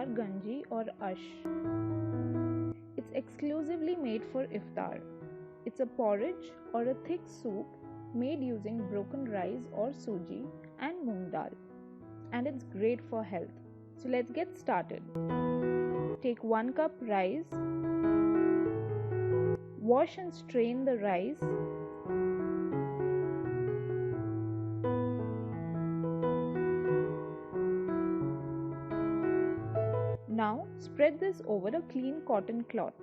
Iftar Ganji or Aash. It's exclusively made for iftar. It's a porridge or a thick soup made using broken rice or sooji and moong dal. And it's great for health. So let's get started. Take 1 cup rice. Wash and strain the rice. Now spread this over a clean cotton cloth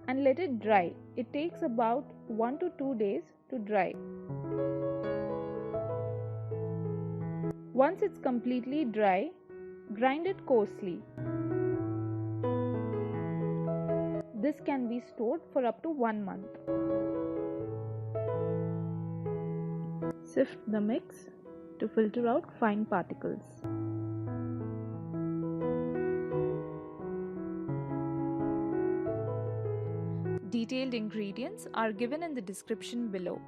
and let it dry. It takes about 1 to 2 days to dry. Once it's completely dry, grind it coarsely. This can be stored for up to 1 month. Sift the mix to filter out fine particles. Detailed ingredients are given in the description below.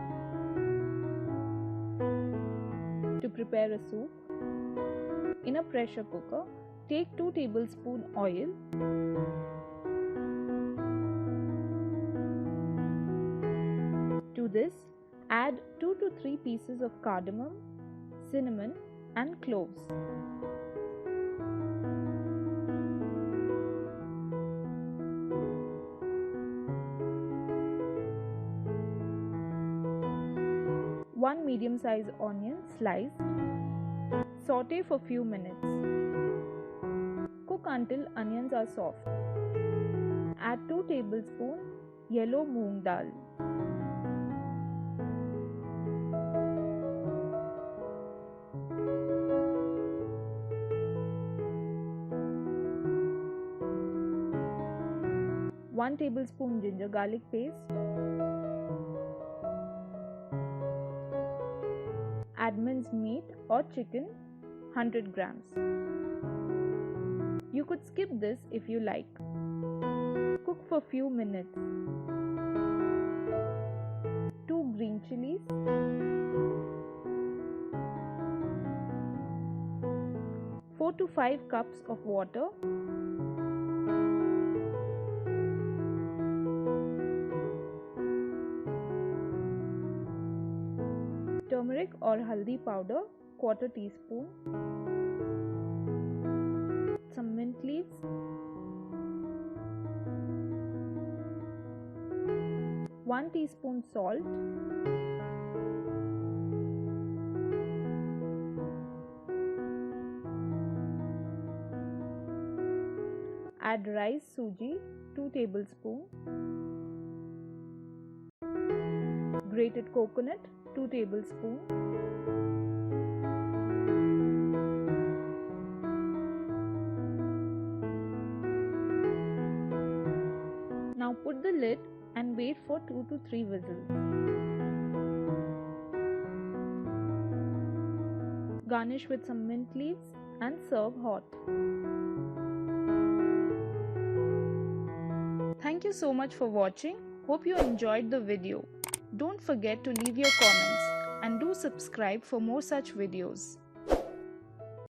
To prepare a soup, in a pressure cooker, take 2 tablespoons oil, to this add 2 to 3 pieces of cardamom, cinnamon and cloves. One medium-sized onion sliced. Saute for few minutes. Cook until onions are soft. Add 2 tablespoons yellow moong dal. One tablespoon ginger garlic paste. Add minced meat or chicken 100 grams. You could skip this if you like. Cook for few minutes. 2 green chillies. 4 to 5 cups of water. Turmeric or haldi powder 1/4 teaspoon. Some mint leaves. 1 teaspoon salt. Add rice sooji 2 tablespoons. Grated coconut 2 tablespoons. Now put the lid and wait for 2 to 3 whistles. Garnish with some mint leaves and serve hot. Thank you so much for watching. Hope you enjoyed the video. Don't forget to leave your comments and do subscribe for more such videos.